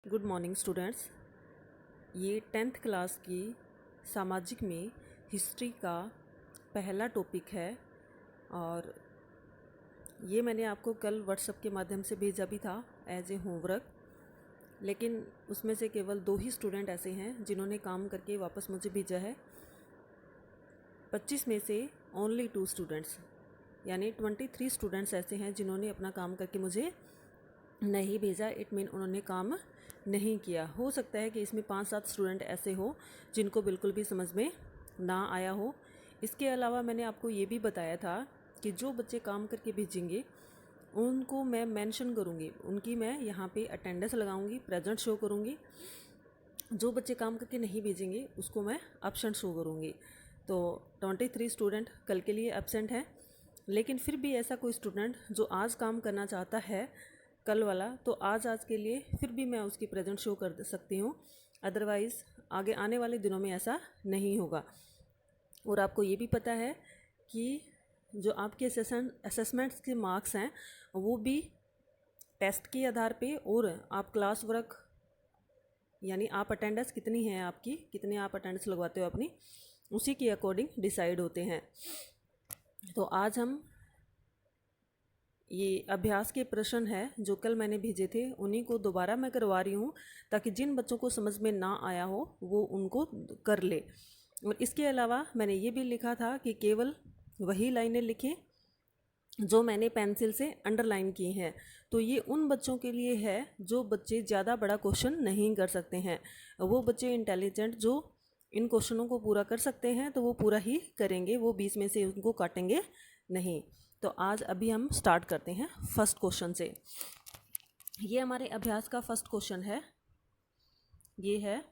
Good morning students. ये 10th class की सामाजिक में हिस्ट्री का पहला टॉपिक है और ये मैंने आपको कल व्हाट्सएप के माध्यम से भेजा भी था एज ए होमवर्क, लेकिन उसमें से केवल 2 ही स्टूडेंट ऐसे हैं जिन्होंने काम करके वापस मुझे भेजा है। 25 में से ओनली 2 स्टूडेंट्स यानी 23 स्टूडेंट्स ऐसे हैं जिन्होंने अपना काम करके मुझे नहीं भेजा। इट मीन उन्होंने काम नहीं किया। हो सकता है कि इसमें 5-7 स्टूडेंट ऐसे हो जिनको बिल्कुल भी समझ में ना आया हो। इसके अलावा मैंने आपको ये भी बताया था कि जो बच्चे काम करके भेजेंगे उनको मैं मेंशन करूँगी, उनकी मैं यहाँ पे अटेंडेंस लगाऊंगी, प्रेजेंट शो करूँगी। जो बच्चे काम करके नहीं भेजेंगे उसको मैं एब्सेंट शो करूँगी। तो 23 स्टूडेंट कल के लिए एब्सेंट हैं, लेकिन फिर भी ऐसा कोई स्टूडेंट जो आज काम करना चाहता है कल वाला, तो आज के लिए फिर भी मैं उसकी प्रेजेंट शो कर सकती हूँ। अदरवाइज़ आगे आने वाले दिनों में ऐसा नहीं होगा। और आपको ये भी पता है कि जो आपके असेसमेंट्स के मार्क्स हैं वो भी टेस्ट के आधार पे और आप क्लास वर्क यानी आप अटेंडेंस कितनी है आपकी, कितने आप अटेंडेंस लगवाते हो अपनी, उसी के अकॉर्डिंग डिसाइड होते हैं। तो आज हम ये अभ्यास के प्रश्न है जो कल मैंने भेजे थे उन्हीं को दोबारा मैं करवा रही हूँ, ताकि जिन बच्चों को समझ में ना आया हो वो उनको कर ले। और इसके अलावा मैंने ये भी लिखा था कि केवल वही लाइनें लिखें जो मैंने पेंसिल से अंडरलाइन की हैं। तो ये उन बच्चों के लिए है जो बच्चे ज़्यादा बड़ा क्वेश्चन नहीं कर सकते हैं। वो बच्चे इंटेलिजेंट जो इन क्वेश्चनों को पूरा कर सकते हैं तो वो पूरा ही करेंगे, वो 20 में से उनको काटेंगे नहीं। तो आज अभी हम स्टार्ट करते हैं फर्स्ट क्वेश्चन से। ये हमारे अभ्यास का फर्स्ट क्वेश्चन है। ये है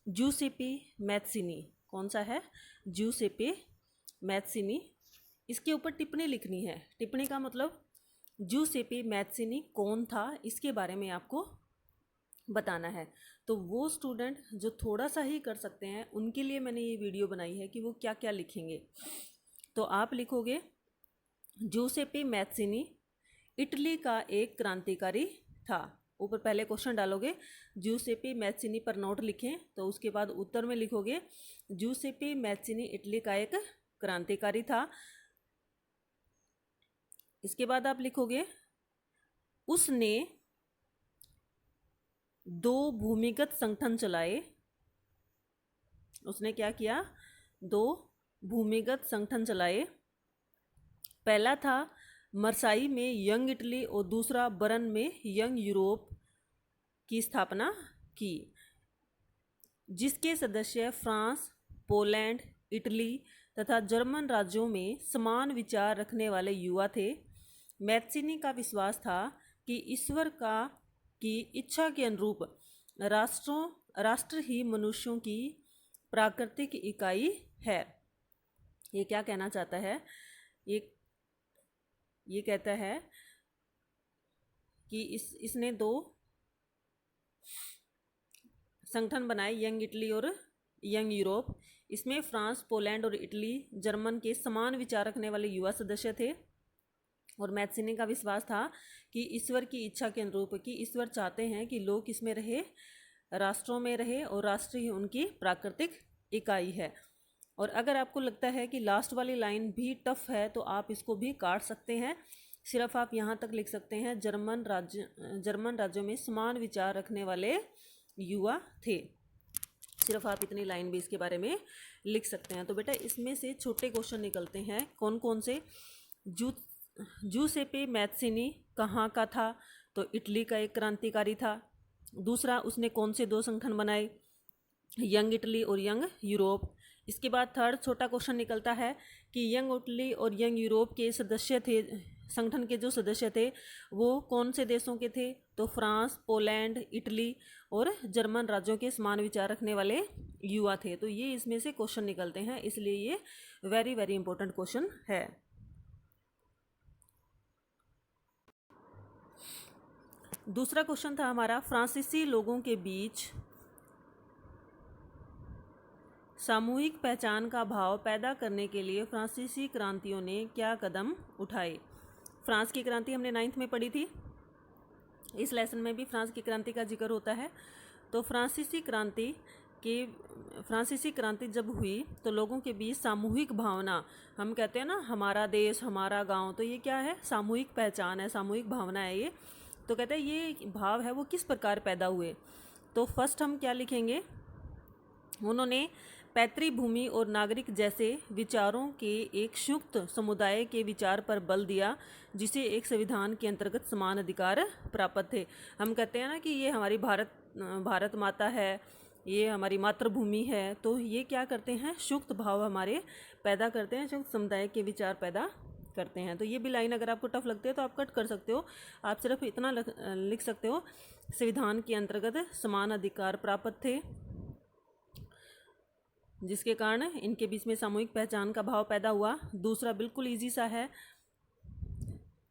जूसेपे मैत्सिनी। कौन सा है? जूसेपे मैत्सिनी। इसके ऊपर टिप्पणी लिखनी है। टिप्पणी का मतलब जूसेपे मैत्सिनी कौन था इसके बारे में आपको बताना है। तो वो स्टूडेंट जो थोड़ा सा ही कर सकते हैं उनके लिए मैंने ये वीडियो बनाई है कि वो क्या क्या लिखेंगे। तो आप लिखोगे जूसेपे मैत्सिनी इटली का एक क्रांतिकारी था। ऊपर पहले क्वेश्चन डालोगे, जूसेपे मैत्सिनी पर नोट लिखें, तो उसके बाद उत्तर में लिखोगे जूसेपे मैत्सिनी इटली का एक क्रांतिकारी था। इसके बाद आप लिखोगे उसने 2 भूमिगत संगठन चलाए। उसने क्या किया? 2 भूमिगत संगठन चलाए। पहला था मरसाई में यंग इटली और दूसरा बर्न में यंग यूरोप की स्थापना की, जिसके सदस्य फ्रांस, पोलैंड, इटली तथा जर्मन राज्यों में समान विचार रखने वाले युवा थे। मैत्सिनी का विश्वास था कि ईश्वर की इच्छा के अनुरूप राष्ट्र ही मनुष्यों की प्राकृतिक इकाई है। ये क्या कहना चाहता है? ये कहता है कि इसने 2 संगठन बनाए, यंग इटली और यंग यूरोप। इसमें फ्रांस, पोलैंड और इटली जर्मन के समान विचार रखने वाले युवा सदस्य थे। और मैत्सिनी का विश्वास था कि ईश्वर की इच्छा के अनुरूप, कि ईश्वर चाहते हैं कि लोग किसमें रहे, राष्ट्रों में रहे, और राष्ट्र ही उनकी प्राकृतिक इकाई है। और अगर आपको लगता है कि लास्ट वाली लाइन भी टफ है तो आप इसको भी काट सकते हैं। सिर्फ आप यहाँ तक लिख सकते हैं जर्मन राज्यों में समान विचार रखने वाले युवा थे। सिर्फ आप इतनी लाइन भी इसके बारे में लिख सकते हैं। तो बेटा इसमें से छोटे क्वेश्चन निकलते हैं। कौन कौन से? जूसेपे मैत्सिनी कहाँ का था? तो इटली का एक क्रांतिकारी था। दूसरा, उसने कौन से 2 संगठन बनाए? यंग इटली और यंग यूरोप। इसके बाद थर्ड छोटा क्वेश्चन निकलता है कि यंग इटली और यंग यूरोप के सदस्य थे, संगठन के जो सदस्य थे वो कौन से देशों के थे? तो फ्रांस, पोलैंड, इटली और जर्मन राज्यों के समान विचार रखने वाले युवा थे। तो ये इसमें से क्वेश्चन निकलते हैं, इसलिए ये वेरी वेरी इंपॉर्टेंट क्वेश्चन है। दूसरा क्वेश्चन था हमारा, फ्रांसीसी लोगों के बीच सामूहिक पहचान का भाव पैदा करने के लिए फ्रांसीसी क्रांतियों ने क्या कदम उठाए? फ्रांस की क्रांति हमने 9th में पढ़ी थी, इस लेसन में भी फ्रांस की क्रांति का जिक्र होता है। तो फ्रांसीसी क्रांति जब हुई तो लोगों के बीच सामूहिक भावना, हम कहते हैं ना हमारा देश हमारा गांव, तो ये क्या है, सामूहिक पहचान है, सामूहिक भावना है ये। तो कहते हैं ये भाव है वो किस प्रकार पैदा हुए। तो फर्स्ट हम क्या लिखेंगे, उन्होंने पैतृक भूमि और नागरिक जैसे विचारों के एक संयुक्त समुदाय के विचार पर बल दिया, जिसे एक संविधान के अंतर्गत समान अधिकार प्राप्त थे। हम कहते हैं ना कि ये हमारी भारत माता है, ये हमारी मातृभूमि है, तो ये क्या करते हैं, संयुक्त भाव हमारे पैदा करते हैं, संयुक्त समुदाय के विचार पैदा करते हैं। तो ये भी लाइन अगर आपको टफ लगती है तो आप कट कर सकते हो, आप सिर्फ इतना लिख सकते हो, संविधान के अंतर्गत समान अधिकार प्राप्त थे, जिसके कारण इनके बीच में सामूहिक पहचान का भाव पैदा हुआ। दूसरा बिल्कुल इजी सा है,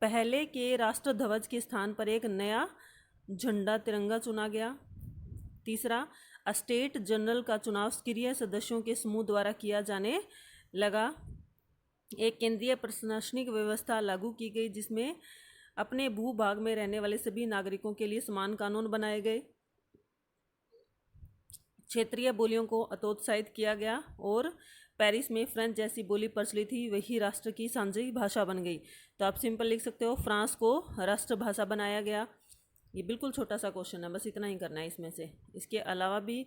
पहले के राष्ट्र ध्वज के स्थान पर एक नया झंडा तिरंगा चुना गया। तीसरा, स्टेट जनरल का चुनाव सक्रिय सदस्यों के समूह द्वारा किया जाने लगा। एक केंद्रीय प्रशासनिक व्यवस्था लागू की गई, जिसमें अपने भूभाग में रहने वाले सभी नागरिकों के लिए समान कानून बनाए गए। क्षेत्रीय बोलियों को हतोत्साहित किया गया और पेरिस में फ्रेंच जैसी बोली प्रचलित थी, वही राष्ट्र की साझी भाषा बन गई। तो आप सिंपल लिख सकते हो, फ्रांस को राष्ट्रभाषा बनाया गया। ये बिल्कुल छोटा सा क्वेश्चन है, बस इतना ही करना है इसमें से। इसके अलावा भी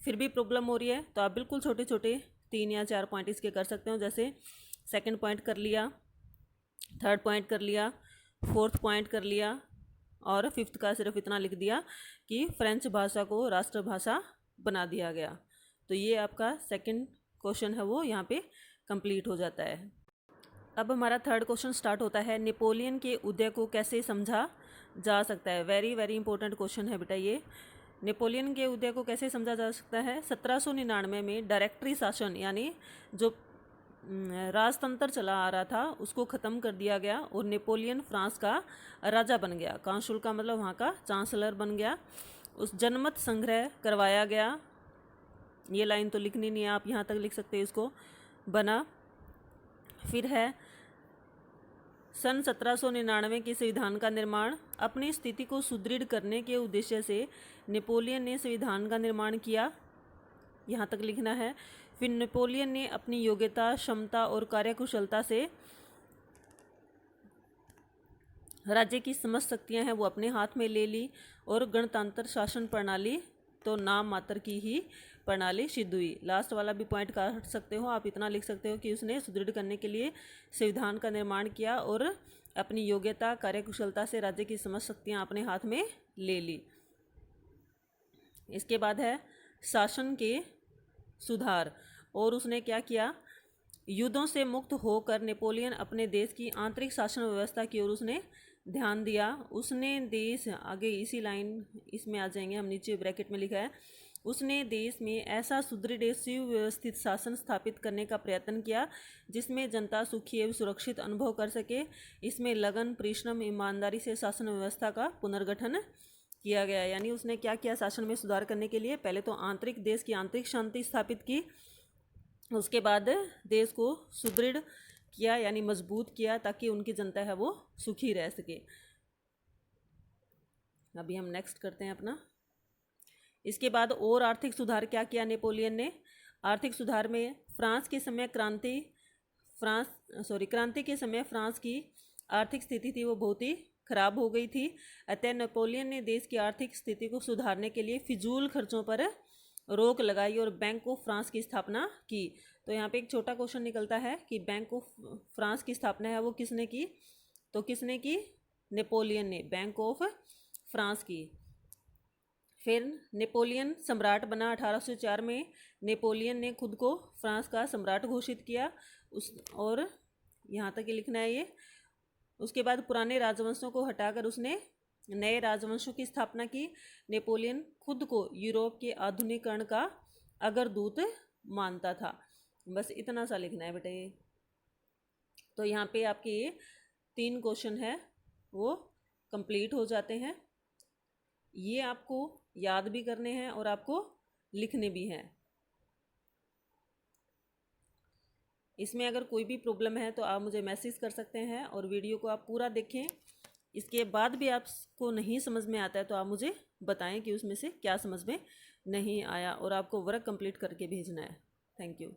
फिर भी प्रॉब्लम हो रही है तो आप बिल्कुल छोटे छोटे 3 या 4 पॉइंट इसके कर सकते हो, जैसे सेकंड पॉइंट कर लिया, थर्ड पॉइंट कर लिया, फोर्थ पॉइंट कर लिया, और फिफ्थ का सिर्फ इतना लिख दिया कि फ्रेंच भाषा को राष्ट्रभाषा बना दिया गया। तो ये आपका सेकंड क्वेश्चन है वो यहाँ पे कंप्लीट हो जाता है। अब हमारा थर्ड क्वेश्चन स्टार्ट होता है, नेपोलियन के उदय को कैसे समझा जा सकता है। वेरी वेरी इंपॉर्टेंट क्वेश्चन है बेटा ये। नेपोलियन के उदय को कैसे समझा जा सकता है, 1799 में डायरेक्टरी शासन यानी जो राजतंत्र चला आ रहा था उसको ख़त्म कर दिया गया और नेपोलियन फ्रांस का राजा बन गया। कांसुल का मतलब वहाँ का चांसलर बन गया। उस जनमत संग्रह करवाया गया, ये लाइन तो लिखनी नहीं है, आप यहाँ तक लिख सकते हैं इसको, बना। फिर है सन 1799 के संविधान का निर्माण। अपनी स्थिति को सुदृढ़ करने के उद्देश्य से नेपोलियन ने संविधान का निर्माण किया, यहाँ तक लिखना है। फिर नेपोलियन ने अपनी योग्यता, क्षमता और कार्यकुशलता से राज्य की समस्त शक्तियां हैं वो अपने हाथ में ले ली और गणतंत्र शासन प्रणाली तो नाम मात्र की ही प्रणाली सिद्ध हुई। लास्ट वाला भी पॉइंट काट सकते हो, आप इतना लिख सकते हो कि उसने सुदृढ़ करने के लिए संविधान का निर्माण किया और अपनी योग्यता, कार्यकुशलता से राज्य की समस्त शक्तियां अपने हाथ में ले ली। इसके बाद है शासन के सुधार, और उसने क्या किया, युद्धों से मुक्त होकर नेपोलियन अपने देश की आंतरिक शासन व्यवस्था की ओर उसने ध्यान दिया। उसने देश, आगे इसी लाइन इसमें आ जाएंगे, हम नीचे ब्रैकेट में लिखा है, उसने देश में ऐसा सुदृढ़ सुव्यवस्थित शासन स्थापित करने का प्रयत्न किया जिसमें जनता सुखी एवं सुरक्षित अनुभव कर सके। इसमें लगन, परिश्रम, ईमानदारी से शासन व्यवस्था का पुनर्गठन किया गया। यानी उसने क्या किया, शासन में सुधार करने के लिए पहले तो देश की आंतरिक शांति स्थापित की, उसके बाद देश को सुदृढ़ किया यानी मजबूत किया ताकि उनकी जनता है वो सुखी रह सके। अभी हम नेक्स्ट करते हैं अपना। इसके बाद और आर्थिक सुधार क्या किया नेपोलियन ने। आर्थिक सुधार में क्रांति के समय फ्रांस की आर्थिक स्थिति थी वो बहुत ही खराब हो गई थी। अतः नेपोलियन ने देश की आर्थिक स्थिति को सुधारने के लिए फिजूल खर्चों पर रोक लगाई और बैंक ऑफ फ्रांस की स्थापना की। तो यहाँ पे एक छोटा क्वेश्चन निकलता है कि बैंक ऑफ फ्रांस की स्थापना है वो किसने की, तो किसने की, नेपोलियन ने बैंक ऑफ फ्रांस की। फिर नेपोलियन सम्राट बना 1804 में। नेपोलियन ने खुद को फ्रांस का सम्राट घोषित किया और यहाँ तक ही लिखना है ये। उसके बाद पुराने राजवंशों को हटाकर उसने नए राजवंशों की स्थापना की। नेपोलियन खुद को यूरोप के आधुनिकीकरण का अग्रदूत मानता था। बस इतना सा लिखना है बेटा ये। तो यहाँ पे आपके ये 3 क्वेश्चन है वो कंप्लीट हो जाते हैं। ये आपको याद भी करने हैं और आपको लिखने भी हैं। इसमें अगर कोई भी प्रॉब्लम है तो आप मुझे मैसेज कर सकते हैं और वीडियो को आप पूरा देखें। इसके बाद भी आपको नहीं समझ में आता है तो आप मुझे बताएं कि उसमें से क्या समझ में नहीं आया, और आपको वर्क कंप्लीट करके भेजना है। Thank you.